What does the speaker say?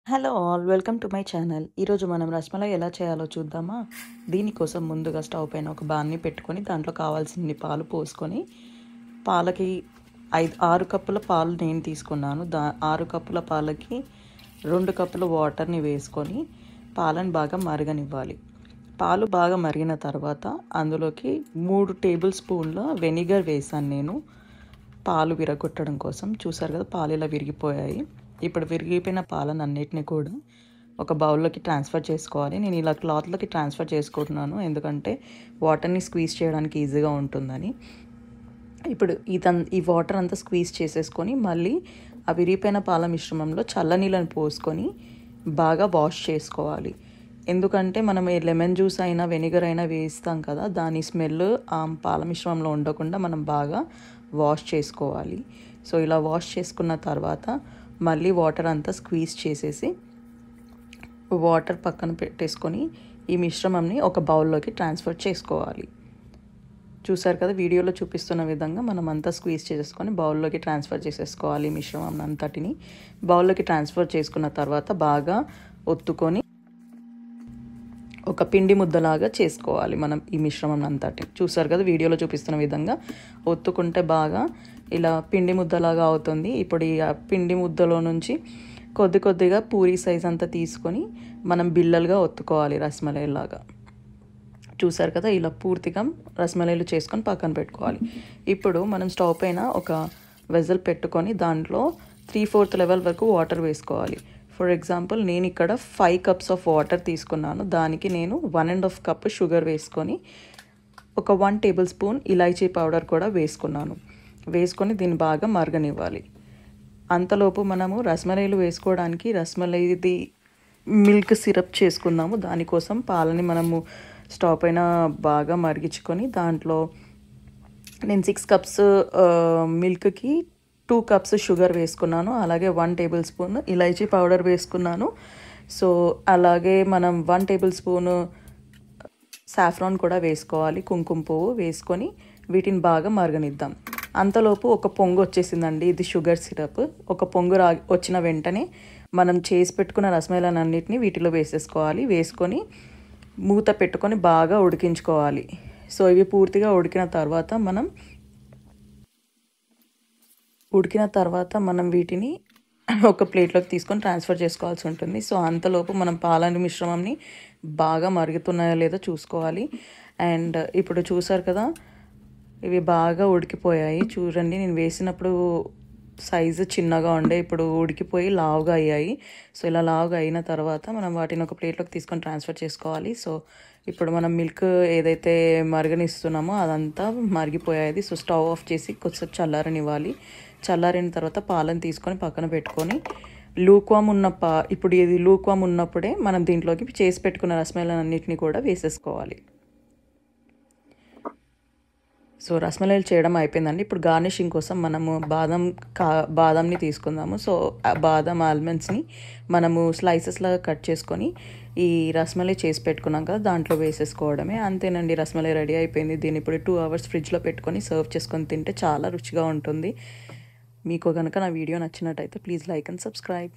Hello all welcome to my channel. ఈరోజు మనం రసమలై ఎలా చేయాలో చూద్దామా. దీనికోసం ముందుగా స్టవ్ పైన ఒక బాన్ని పెట్టుకొని దాంట్లో కావాల్సిన్ని పాలు పోసుకొని పాలకి 6 కప్పుల పాలు నేను తీసుకున్నాను. 6 కప్పుల పాలకి 2 కప్పుల వాటర్ని వేసుకొని పాలను బాగా మరగనివ్వాలి. పాలు బాగా మరిగిన తర్వాత అందులోకి 3 టేబుల్ స్పూన్ల వెనిగర్ వేసాను నేను పాలు విరగొట్టడం కోసం. చూసారు కదా, పాలు ఇలా విరిగిపోయాయి. ఇప్పుడు విరిగిపోయిన పాలనన్నిటిని కూడా ఒక బౌల్లోకి ట్రాన్స్ఫర్ చేసుకోవాలి. నేను ఇలా క్లాత్లోకి ట్రాన్స్ఫర్ చేసుకుంటున్నాను ఎందుకంటే వాటర్ని స్క్వీజ్ చేయడానికి ఈజీగా ఉంటుందని. ఇప్పుడు ఈ వాటర్ అంతా స్క్వీజ్ చేసేసుకొని మళ్ళీ ఆ విరిగిపోయిన పాల మిశ్రమంలో చల్లనీళ్ళని పోసుకొని బాగా వాష్ చేసుకోవాలి. ఎందుకంటే మనం లెమన్ జ్యూస్ అయినా వెనిగర్ అయినా వేస్తాం కదా, దాని స్మెల్ ఆ పాల మిశ్రమంలో ఉండకుండా మనం బాగా వాష్ చేసుకోవాలి. సో ఇలా వాష్ చేసుకున్న తర్వాత మళ్ళీ వాటర్ అంతా స్క్వీజ్ చేసేసి వాటర్ పక్కన పెట్టేసుకొని ఈ మిశ్రమంని ఒక బౌల్లోకి ట్రాన్స్ఫర్ చేసుకోవాలి. చూసారు కదా, వీడియోలో చూపిస్తున్న విధంగా మనం అంతా స్క్వీజ్ చేసేసుకొని బౌల్లోకి ట్రాన్స్ఫర్ చేసేసుకోవాలి. ఈ మిశ్రమం అంతటిని బౌల్లోకి ట్రాన్స్ఫర్ చేసుకున్న తర్వాత బాగా ఒత్తుకొని ఒక పిండి ముద్దలాగా చేసుకోవాలి మనం ఈ మిశ్రమం అంతటిని. చూసారు కదా, వీడియోలో చూపిస్తున్న విధంగా ఒత్తుకుంటే బాగా ఇలా పిండి ముద్దలాగా అవుతుంది. ఇప్పుడు ఈ పిండి ముద్దలో నుంచి కొద్ది కొద్దిగా పూరీ సైజ్ అంతా తీసుకొని మనం బిళ్ళలుగా ఒత్తుకోవాలి రసమలైలాగా. చూసారు కదా, ఇలా పూర్తిగా రసమలైలు చేసుకొని పక్కన పెట్టుకోవాలి. ఇప్పుడు మనం స్టవ్ పైన ఒక వెజల్ పెట్టుకొని దాంట్లో 3/4 లెవెల్ వరకు వాటర్ వేసుకోవాలి. ఫర్ ఎగ్జాంపుల్ నేను ఇక్కడ 5 కప్స్ ఆఫ్ వాటర్ తీసుకున్నాను. దానికి నేను 1.5 కప్ షుగర్ వేసుకొని ఒక 1 టేబుల్ స్పూన్ ఇలాచీ పౌడర్ కూడా వేసుకొని దీన్ని బాగా మరగనివ్వాలి. అంతలోపు మనము రసమలైలు వేసుకోవడానికి రసమలైది మిల్క్ సిరప్ చేసుకుందాము. దానికోసం పాలని మనము స్టవ్ పైన బాగా మరిగించుకొని దాంట్లో నేను 6 కప్స్ మిల్క్కి 2 కప్స్ షుగర్ వేసుకున్నాను. అలాగే 1 టేబుల్ స్పూన్ ఇలాచీ పౌడర్ వేసుకున్నాను. సో అలాగే మనం 1 టేబుల్ స్పూన్ సాఫ్రాన్ కూడా వేసుకోవాలి, కుంకుమ పువ్వు వేసుకొని వీటిని బాగా మరగనిద్దాం. అంతలోపు ఒక పొంగు వచ్చేసిందండి. ఇది షుగర్ సిరప్. ఒక పొంగు వచ్చిన వెంటనే మనం చేసి పెట్టుకున్న రసమలైలన్నిటిని వీటిలో వేసేసుకోవాలి. వేసుకొని మూత పెట్టుకొని బాగా ఉడికించుకోవాలి. సో ఇవి పూర్తిగా ఉడికిన తర్వాత మనం వీటిని ఒక ప్లేట్లోకి తీసుకొని ట్రాన్స్ఫర్ చేసుకోవాల్సి ఉంటుంది. సో అంతలోపు మనం పాలని మిశ్రమంని బాగా మరుగుతున్నాయో లేదో చూసుకోవాలి. అండ్ ఇప్పుడు చూసారు కదా, ఇవి బాగా ఉడికిపోయాయి. చూడండి, నేను వేసినప్పుడు సైజు చిన్నగా ఉండే, ఇప్పుడు ఉడికిపోయి లావుగా అయ్యాయి. సో ఇలా లావుగా అయిన తర్వాత మనం వాటిని ఒక ప్లేట్లోకి తీసుకొని ట్రాన్స్ఫర్ చేసుకోవాలి. సో ఇప్పుడు మనం మిల్క్ ఏదైతే మరగనిస్తున్నామో అదంతా మరిగిపోయాయి. సో స్టవ్ ఆఫ్ చేసి కొద్దిసేపు చల్లారనివ్వాలి. చల్లారిన తర్వాత పాలను తీసుకొని పక్కన పెట్టుకొని ఇప్పుడు ఇది లూక్వామ్ ఉన్నప్పుడే మనం దీంట్లోకి చేసి పెట్టుకున్న రసమలైలన్నిటిని కూడా వేసేసుకోవాలి. సో రసమలైలు చేయడం అయిపోయిందండి. ఇప్పుడు గార్నిషింగ్ కోసం మనము బాదంని తీసుకుందాము. సో బాదం ఆల్మండ్స్ని మనము స్లైసెస్లాగా కట్ చేసుకొని ఈ రసమలై చేసి పెట్టుకున్నాం కదా, దాంట్లో వేసేసుకోవడమే. అంతేనండి, రసమలై రెడీ అయిపోయింది. దీన్ని ఇప్పుడు 2 అవర్స్ ఫ్రిడ్జ్లో పెట్టుకొని సర్వ్ చేసుకొని తింటే చాలా రుచిగా ఉంటుంది. మీకు కనుక నా వీడియో నచ్చినట్టయితే ప్లీజ్ లైక్ అండ్ సబ్స్క్రైబ్.